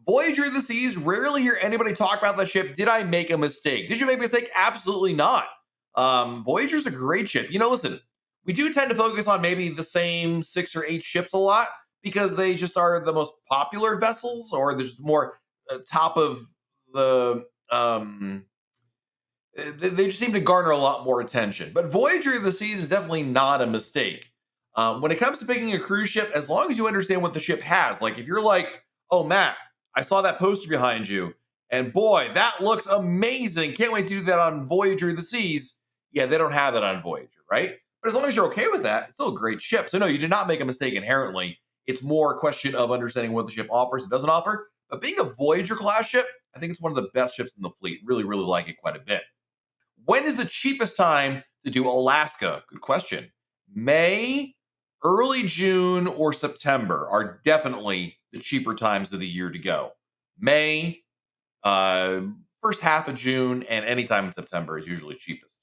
Voyager of the Seas, rarely hear anybody talk about that ship. Did I make a mistake? Did you make a mistake? Absolutely not. Voyager's a great ship. Listen, we do tend to focus on maybe the same 6 or 8 ships a lot because they just are the most popular vessels, or there's more top of the. They just seem to garner a lot more attention. But Voyager of the Seas is definitely not a mistake. When it comes to picking a cruise ship, as long as you understand what the ship has, like if you're like, oh, Matt, I saw that poster behind you, and boy, that looks amazing. Can't wait to do that on Voyager of the Seas. Yeah, they don't have that on Voyager, right? But as long as you're okay with that, it's still a great ship. So no, you did not make a mistake inherently. It's more a question of understanding what the ship offers and doesn't offer. But being a Voyager class ship, I think it's one of the best ships in the fleet. Really, really like it quite a bit. When is the cheapest time to do Alaska? Good question. May, early June, or September are definitely the cheaper times of the year to go. May, first half of June, and anytime in September is usually cheapest.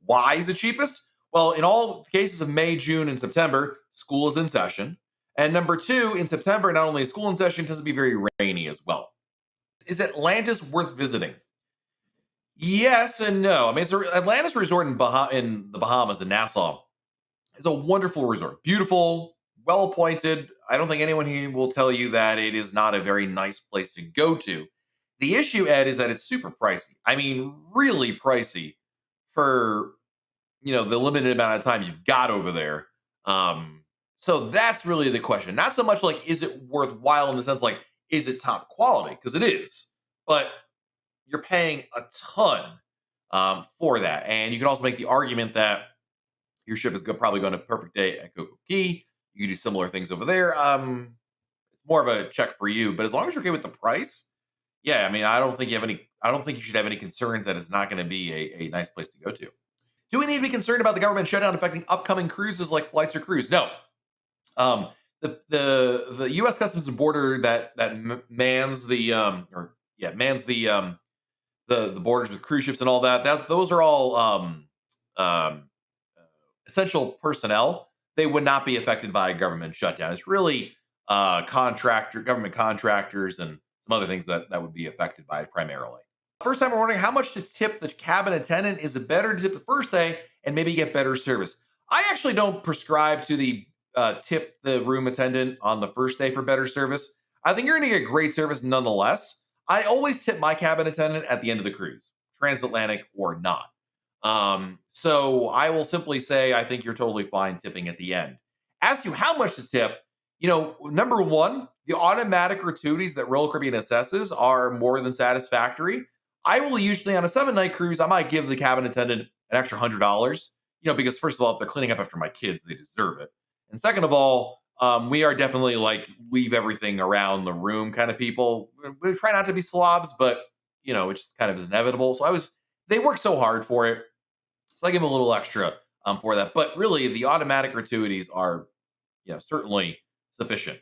Why is it cheapest? Well, in all cases of May, June, and September, school is in session. And number two, in September, not only is school in session, it tends to be very rainy as well. Is Atlantis worth visiting? Yes and no. I mean, Atlantis Resort in the Bahamas in Nassau is a wonderful resort. Beautiful, well appointed. I don't think anyone here will tell you that it is not a very nice place to go to. The issue, Ed, is that it's super pricey. I mean, really pricey for the limited amount of time you've got over there. So that's really the question. Not so much like, is it worthwhile in the sense like, is it top quality? Because it is. But you're paying a ton for that. And you can also make the argument that your ship is probably going to perfect day at Coco Key. You can do similar things over there. It's more of a check for you, but as long as you're okay with the price, yeah, I mean, I don't think you should have any concerns that it's not going to be a nice place to go to. Do we need to be concerned about the government shutdown affecting upcoming cruises like flights or cruise? No. The U.S. Customs and Border that mans the the borders with cruise ships and all that those are all essential personnel. They would not be affected by a government shutdown. It's really government contractors and some other things that would be affected by it primarily. First time we're wondering how much to tip the cabin attendant. Is it better to tip the first day and maybe get better service? I actually don't prescribe to the tip the room attendant on the first day for better service. I think you're going to get great service nonetheless. I always tip my cabin attendant at the end of the cruise, transatlantic or not. So I will simply say I think you're totally fine tipping at the end. As to how much to tip, number one, the automatic gratuities that Royal Caribbean assesses are more than satisfactory. I will usually, on a 7-night cruise, I might give the cabin attendant an extra $100, because first of all, if they're cleaning up after my kids, they deserve it. And second of all, we are definitely like leave everything around the room kind of people. We try not to be slobs, but it just kind of is inevitable. So they work so hard for it. So I give them a little extra for that. But really, the automatic gratuities are, certainly sufficient.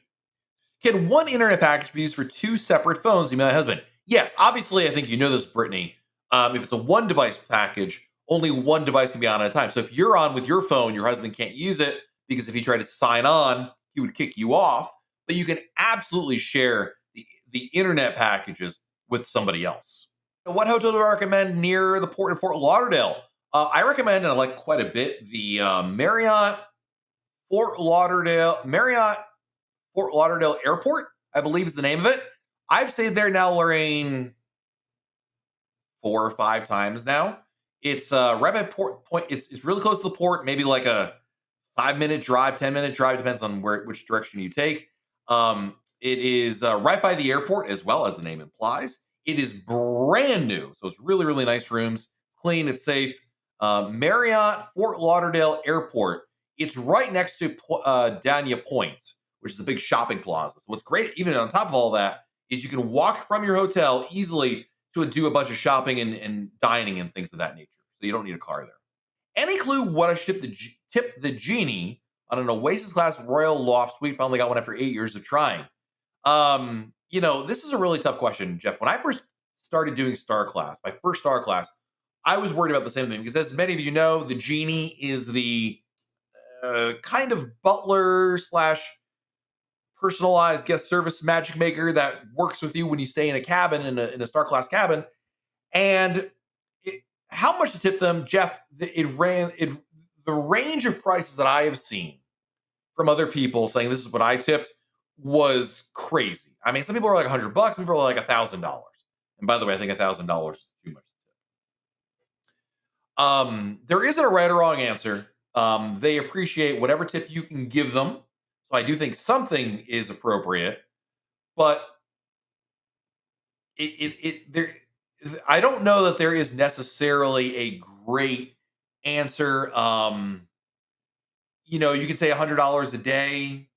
Can one internet package be used for 2 separate phones? Email my husband. Yes, obviously, I think you know this, Brittany. If it's a 1-device package, only 1 device can be on at a time. So if you're on with your phone, your husband can't use it because if he tried to sign on, he would kick you off. But you can absolutely share the internet packages with somebody else. What hotel do I recommend near the port in Fort Lauderdale? I recommend, and I like quite a bit, the Marriott Fort Lauderdale Airport, I believe is the name of it. I've stayed there now, Lorraine, 4 or 5 times now. It's right by Port Point. It's really close to the port, maybe like a 5-minute drive, 10-minute drive, depends on which direction you take. It is right by the airport as well, as the name implies. It is brand new, so it's really, really nice rooms. Clean, it's safe. Marriott Fort Lauderdale Airport. It's right next to Dania Point, which is a big shopping plaza. So what's great, even on top of all that, is you can walk from your hotel easily to do a bunch of shopping and dining and things of that nature. So you don't need a car there. Any clue what I tip the genie on an Oasis class Royal Loft Suite? Finally got one after 8 years of trying. This is a really tough question, Jeff. When I first started doing Star Class, my first Star Class, I was worried about the same thing because, as many of you know, the genie is the kind of butler / personalized guest service magic maker that works with you when you stay in a cabin, in a star class cabin. And it, how much to tip them, Jeff? The range of prices that I have seen from other people saying this is what I tipped was crazy. I mean, some people are like $100, some people are like $1,000. And by the way, I think $1,000 is too much. There isn't a right or wrong answer. They appreciate whatever tip you can give them. So I do think something is appropriate, but there. I don't know that there is necessarily a great answer. You can say $100 a day,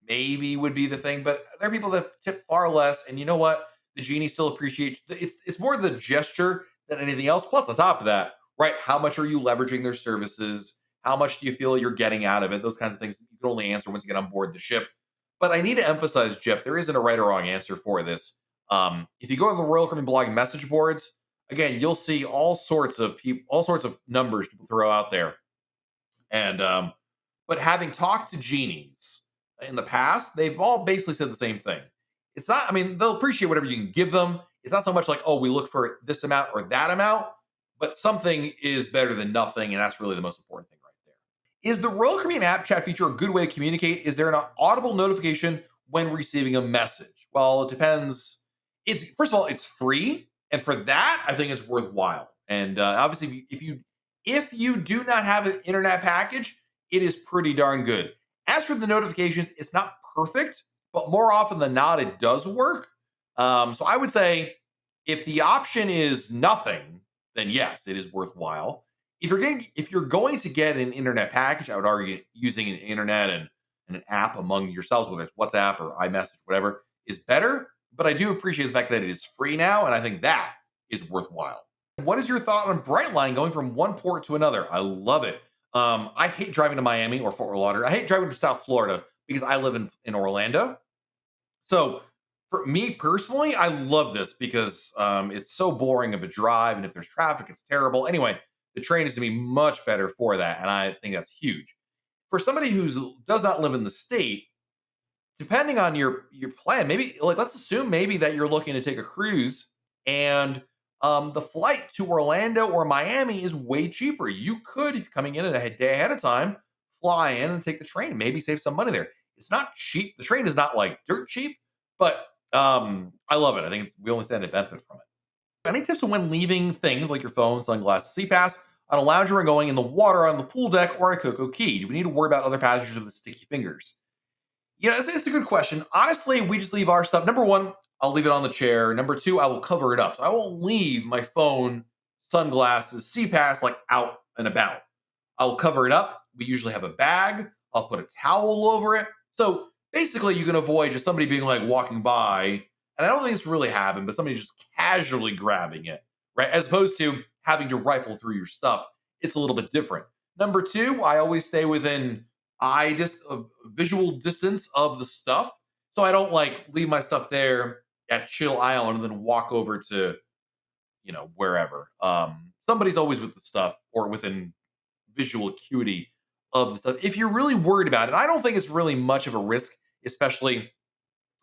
maybe would be the thing, but there are people that tip far less, and you know what? The genie still appreciates. It's more the gesture than anything else. Plus, on top of that, right? How much are you leveraging their services? How much do you feel you're getting out of it? Those kinds of things you can only answer once you get on board the ship. But I need to emphasize, Jeff, there isn't a right or wrong answer for this. If you go on the Royal Caribbean blogging message boards, again, you'll see all sorts of people, all sorts of numbers people throw out there. And but having talked to genies in the past, they've all basically said the same thing. It's not, I mean, they'll appreciate whatever you can give them. It's not so much like, oh, we look for this amount or that amount, but something is better than nothing. And that's really the most important thing right there. Is the Royal Caribbean app chat feature a good way to communicate? Is there an audible notification when receiving a message? Well, it depends. It's first of all, it's free. And for that, I think it's worthwhile. And obviously, if you do not have an internet package, it is pretty darn good. As for the notifications, it's not perfect, but more often than not, it does work. So I would say if the option is nothing, then yes, it is worthwhile. If you're going to get an internet package, I would argue using an internet and an app among yourselves, whether it's WhatsApp or iMessage, whatever, is better. But I do appreciate the fact that it is free now, and I think that is worthwhile. What is your thought on Brightline going from one port to another? I love it. I hate driving to Miami or Fort Lauderdale. I hate driving to South Florida because I live in Orlando. So for me personally, I love this because it's so boring of a drive, and if there's traffic, it's terrible. Anyway, the train is to be much better for that, and I think that's huge. For somebody who does not live in the state, depending on your plan, maybe like let's assume maybe that you're looking to take a cruise and the flight to Orlando or Miami is way cheaper. You could, if you're coming in a day ahead of time, fly in and take the train, maybe save some money there. It's not cheap. The train is not like dirt cheap, but I love it. I think we only stand to benefit from it. Any tips on when leaving things like your phone, sunglasses, sea pass on a lounge or going in the water on the pool deck or a Coco Key? Do we need to worry about other passengers with sticky fingers? Yeah, it's a good question. Honestly, we just leave our stuff. Number one, I'll leave it on the chair. Number two, I will cover it up. So I won't leave my phone, sunglasses, CPAS like out and about. I'll cover it up. We usually have a bag. I'll put a towel over it. So basically, you can avoid just somebody being like walking by, and I don't think it's really happened, but somebody just casually grabbing it, right? As opposed to having to rifle through your stuff. It's a little bit different. Number two, I always stay within visual distance of the stuff, so I don't like leave my stuff there at Chill Island and then walk over to wherever. Somebody's always with the stuff or within visual acuity of the stuff. If you're really worried about it, I don't think it's really much of a risk, especially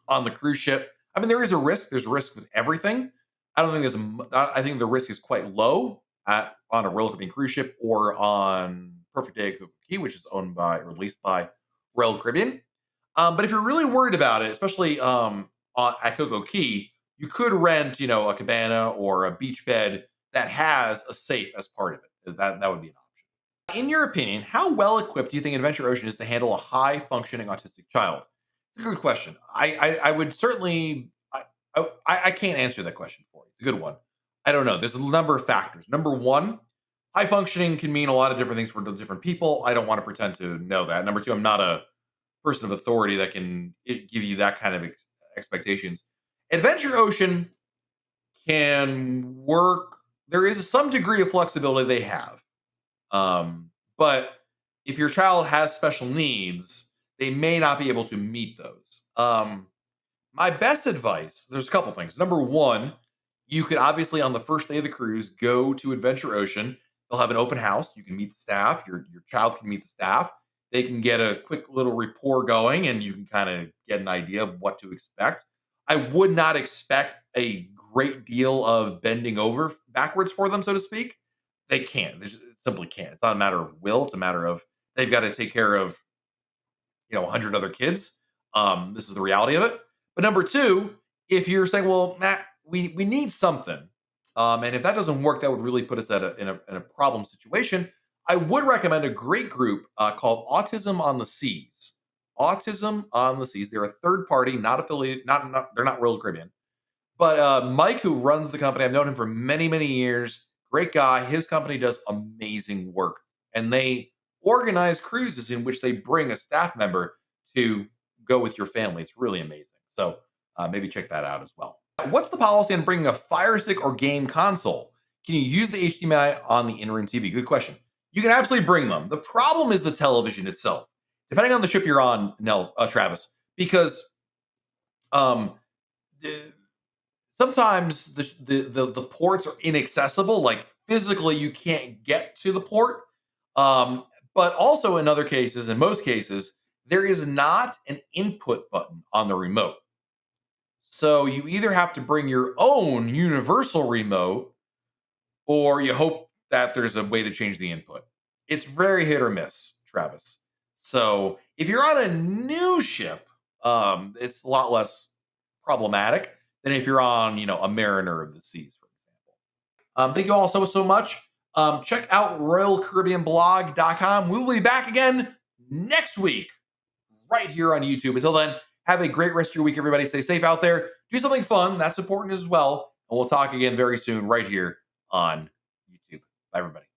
on the cruise ship. I mean, there is a risk. There's risk with everything. I don't think I think the risk is quite low on a Royal Caribbean cruise ship or on Perfect Day at Coco Key, which is owned by or leased by Royal Caribbean. But if you're really worried about it, especially at Coco Key, you could rent, a cabana or a beach bed that has a safe as part of it. That would be an option. In your opinion, how well equipped do you think Adventure Ocean is to handle a high functioning autistic child? It's a good question. I would certainly. I can't answer that question for you. It's a good one. I don't know. There's a number of factors. Number one, high functioning can mean a lot of different things for different people. I don't want to pretend to know that. Number two, I'm not a person of authority that can give you that kind of expectations. Adventure Ocean can work. There is some degree of flexibility they have. But if your child has special needs, they may not be able to meet those. My best advice, there's a couple things. Number one, you could obviously on the first day of the cruise go to Adventure Ocean. They'll have an open house. You can meet the staff. Your child can meet the staff. they can get a quick little rapport going and you can kind of get an idea of what to expect. I would not expect a great deal of bending over backwards for them, so to speak. They can't. They just simply can't. It's not a matter of will. It's a matter of they've got to take care of 100 other kids. This is the reality of it. But number two, if you're saying, well, Matt, we need something, and if that doesn't work, that would really put us in a problem situation. I would recommend a great group called Autism on the Seas. Autism on the Seas. They're a third party, not affiliated, they're not Royal Caribbean. But Mike, who runs the company, I've known him for many, many years. Great guy. His company does amazing work. And they organize cruises in which they bring a staff member to go with your family. It's really amazing. So maybe check that out as well. What's the policy on bringing a Fire Stick or game console? Can you use the HDMI on the in-room TV? Good question. You can absolutely bring them. The problem is the television itself, depending on the ship you're on, Travis, because um, sometimes the ports are inaccessible. Like physically, you can't get to the port. But also in other cases, in most cases, there is not an input button on the remote. So you either have to bring your own universal remote, or you hope that there's a way to change the input. It's very hit or miss, Travis. So if you're on a new ship, it's a lot less problematic than if you're on, a Mariner of the Seas, for example. Thank you all so much. Check out RoyalCaribbeanBlog.com. We will be back again next week, right here on YouTube. Until then, have a great rest of your week, everybody. Stay safe out there. Do something fun. That's important as well. And we'll talk again very soon, right here on YouTube. Bye, everybody.